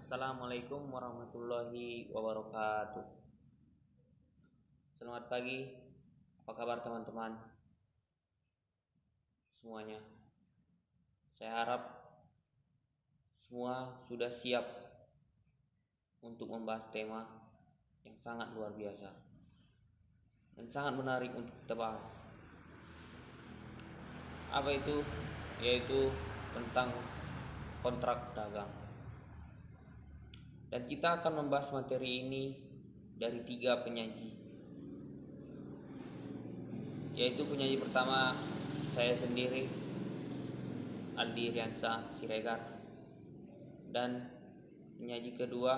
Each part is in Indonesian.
Assalamualaikum warahmatullahi wabarakatuh. Selamat pagi, apa kabar teman-teman semuanya? Saya harap semua sudah siap untuk membahas tema yang sangat luar biasa dan sangat menarik untuk kita bahas. Apa itu? Yaitu tentang kontrak dagang. Dan kita akan membahas materi ini dari 3 penyaji. Yaitu penyaji pertama saya sendiri, Aldi Riansa Siregar, dan penyaji kedua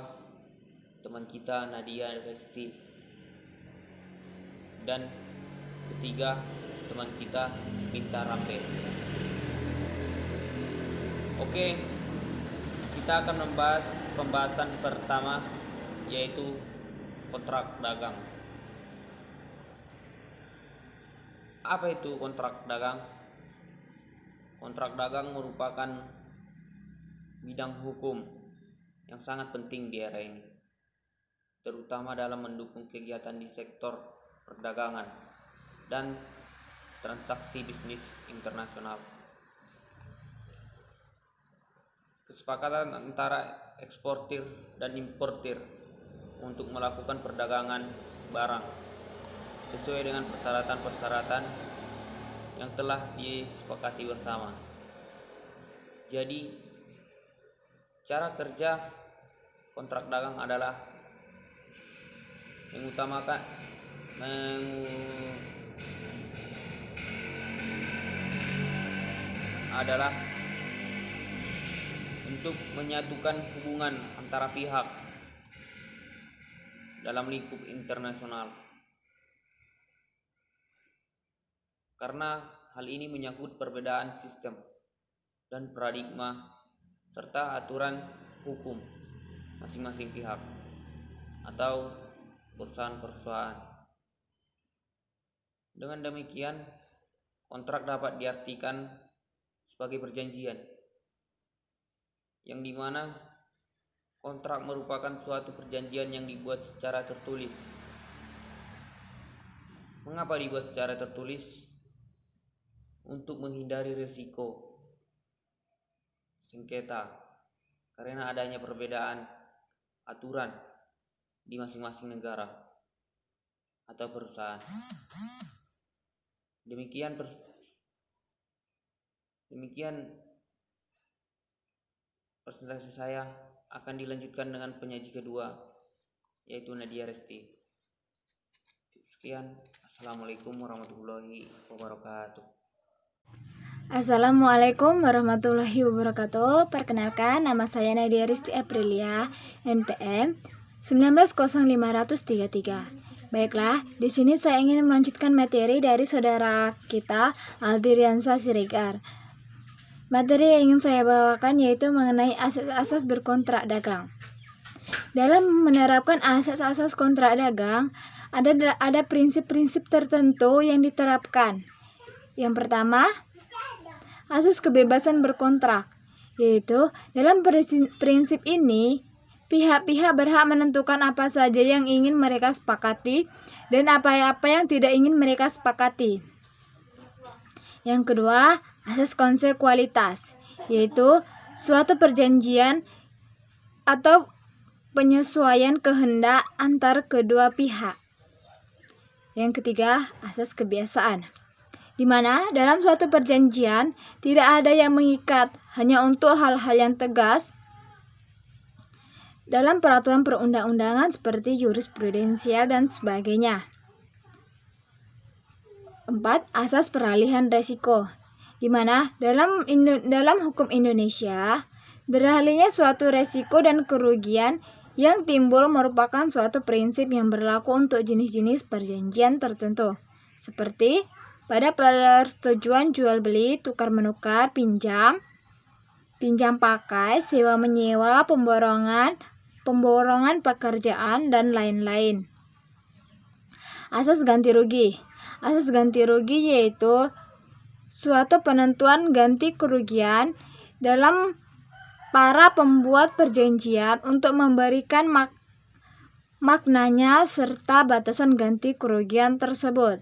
teman kita Nadia Resti, dan ketiga teman kita Minta Rambe. Oke, kita akan membahas pembahasan pertama, yaitu kontrak dagang. Apa itu kontrak dagang? Kontrak dagang merupakan bidang hukum yang sangat penting di era ini, terutama dalam mendukung kegiatan di sektor perdagangan dan transaksi bisnis internasional. Kesepakatan antara eksportir dan importir untuk melakukan perdagangan barang sesuai dengan persyaratan-persyaratan yang telah disepakati bersama. Jadi, cara kerja kontrak dagang adalah untuk menyatukan hubungan antara pihak dalam lingkup internasional, karena hal ini menyangkut perbedaan sistem dan paradigma serta aturan hukum masing-masing pihak atau perusahaan-perusahaan. Dengan demikian, kontrak dapat diartikan sebagai perjanjian, yang dimana kontrak merupakan suatu perjanjian yang dibuat secara tertulis. Mengapa dibuat secara tertulis? Untuk menghindari risiko sengketa karena adanya perbedaan aturan di masing-masing negara atau perusahaan. Demikian presentasi saya. Akan dilanjutkan dengan penyaji kedua, yaitu Nadia Resti. Sekian, assalamualaikum warahmatullahi wabarakatuh. Assalamualaikum warahmatullahi wabarakatuh. Perkenalkan, nama saya Nadia Risti Aprilia, NPM 1900533. Baiklah, di sini saya ingin melanjutkan materi dari saudara kita Aldi Riansa Siregar. Materi yang ingin saya bawakan yaitu mengenai asas-asas berkontrak dagang. Dalam menerapkan asas-asas kontrak dagang, ada prinsip-prinsip tertentu yang diterapkan. Yang pertama, asas kebebasan berkontrak, yaitu dalam prinsip ini pihak-pihak berhak menentukan apa saja yang ingin mereka sepakati dan apa-apa yang tidak ingin mereka sepakati. Yang kedua, asas konsekualitas, yaitu suatu perjanjian atau penyesuaian kehendak antar kedua pihak. Yang ketiga, asas kebiasaan, di mana dalam suatu perjanjian tidak ada yang mengikat, hanya untuk hal-hal yang tegas dalam peraturan perundang-undangan seperti jurisprudensial dan sebagainya. 4. Asas peralihan resiko, di mana dalam hukum Indonesia, beralihnya suatu resiko dan kerugian yang timbul merupakan suatu prinsip yang berlaku untuk jenis-jenis perjanjian tertentu, seperti pada persetujuan jual beli, tukar menukar, pinjam pakai, sewa menyewa, pemborongan pekerjaan, dan lain-lain. Asas ganti rugi. Asas ganti rugi yaitu suatu penentuan ganti kerugian dalam para pembuat perjanjian untuk memberikan maknanya serta batasan ganti kerugian tersebut.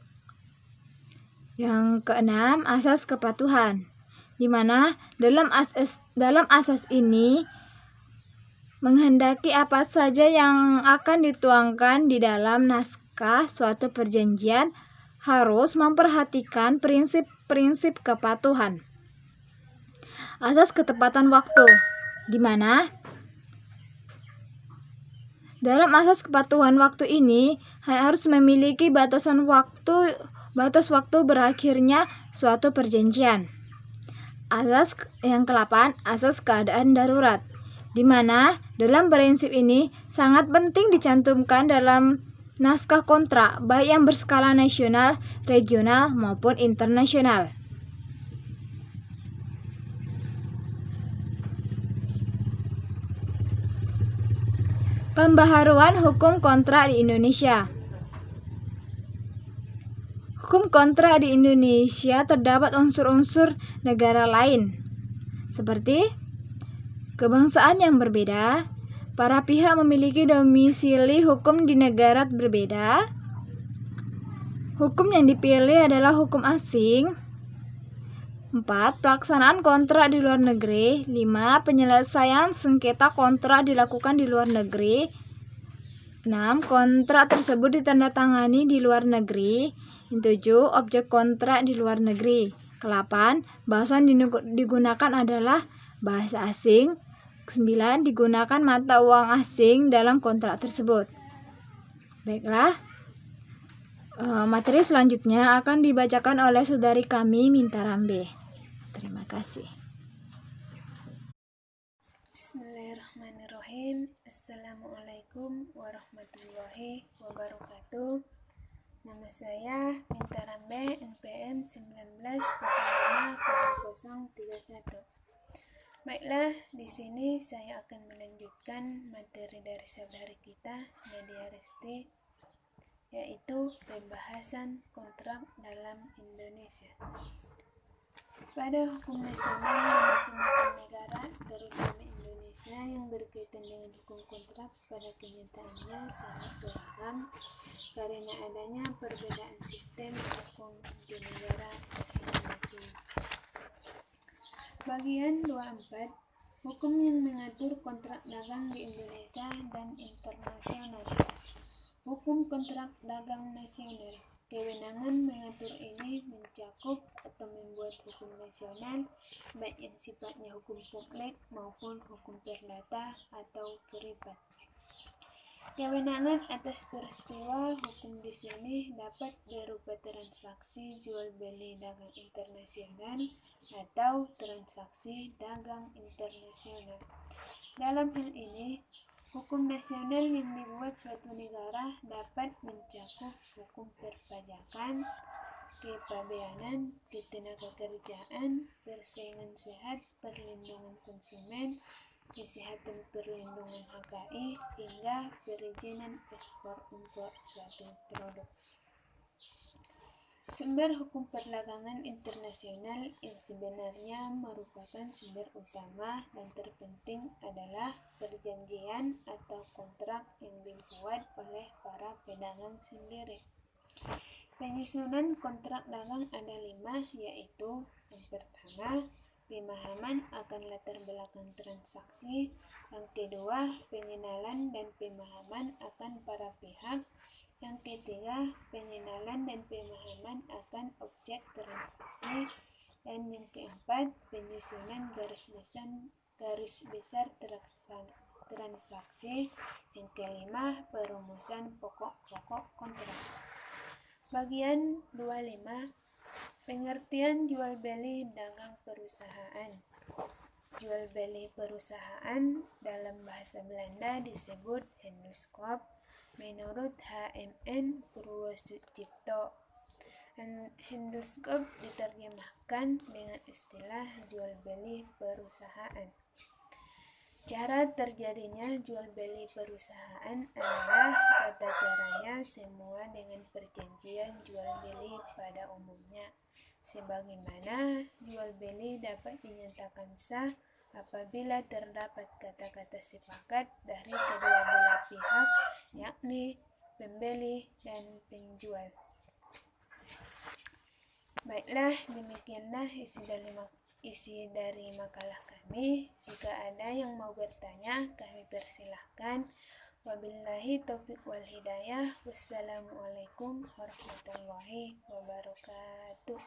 Yang keenam, asas kepatuhan, di mana dalam asas ini menghendaki apa saja yang akan dituangkan di dalam naskah suatu perjanjian harus memperhatikan prinsip-prinsip kepatuhan. Asas ketepatan waktu, di mana dalam asas kepatuhan waktu ini harus memiliki batas waktu berakhirnya suatu perjanjian. Asas yang ke-8, asas keadaan darurat, di mana dalam prinsip ini sangat penting dicantumkan dalam naskah kontrak baik yang berskala nasional, regional maupun internasional. Pembaharuan hukum kontrak di Indonesia. Hukum kontrak di Indonesia terdapat unsur-unsur negara lain, seperti kebangsaan yang berbeda, para pihak memiliki domisili hukum di negara berbeda, hukum yang dipilih adalah hukum asing, 4. Pelaksanaan kontrak di luar negeri. 5. Penyelesaian sengketa kontrak dilakukan di luar negeri. 6. Kontrak tersebut ditandatangani di luar negeri. 7. Objek kontrak di luar negeri. 8. Bahasa yang digunakan adalah bahasa asing. 9. Digunakan mata uang asing dalam kontrak tersebut. Baiklah, materi selanjutnya akan dibacakan oleh saudari kami, Minta Rambe. Terima kasih. Bismillahirrahmanirrahim. Assalamualaikum warahmatullahi wabarakatuh. Nama saya Minta Rambe, NPM 19050031. Baiklah, di sini saya akan melanjutkan materi dari saudari kita, Nadia Resti, yaitu pembahasan kontrak dalam Indonesia. Pada hukum nasional di masing-masing negara, terutama Indonesia, yang berkaitan dengan hukum kontrak pada kenyataannya sangat beragam karena adanya perbedaan sistem hukum di negara masing-masing. Bagian 24, hukum yang mengatur kontrak dagang di Indonesia dan internasional. Hukum kontrak dagang nasional. Kewenangan mengatur ini mencakup atau membuat hukum nasional, baik yang sifatnya hukum publik maupun hukum perdata atau privat. Kewenangan atas peristiwa hukum di sini dapat berupa transaksi jual beli dagang internasional atau transaksi dagang internasional. Dalam hal ini, hukum nasional yang dibuat suatu negara dapat mencakup hukum perpajakan, kepabeanan, ketenagakerjaan, persaingan sehat, perlindungan konsumen, kesehatan perlindungan HKI, hingga perizinan ekspor-impor suatu produk. Sumber hukum perdagangan internasional yang sebenarnya merupakan sumber utama dan terpenting adalah perjanjian atau kontrak yang dibuat oleh para pedagang sendiri. Penyusunan kontrak dagang ada 5, yaitu yang pertama, pemahaman akan latar belakang transaksi. Yang kedua, pengenalan dan pemahaman akan para pihak. Yang ketiga, pengenalan dan pemahaman akan objek transaksi. Dan yang keempat, penyusunan garis besar transaksi. Yang kelima, perumusan pokok-pokok kontrak. Bagian 25, pengertian jual beli dagang perusahaan. Jual beli perusahaan dalam bahasa Belanda disebut Handelskap. Menurut HMN Purwosucipto, Handelskap diterjemahkan dengan istilah jual beli perusahaan. Cara terjadinya jual beli perusahaan adalah tata caranya semua dengan perjanjian jual beli pada umumnya. Sebagaimana jual beli dapat dinyatakan sah apabila terdapat kata-kata sepakat dari kedua belah pihak, yakni pembeli dan penjual. Baiklah, demikianlah isi dari makalah kami. Jika ada yang mau bertanya, kami persilahkan. Wabillahi taufiq wal hidayah. Wassalamualaikum warahmatullahi wabarakatuh.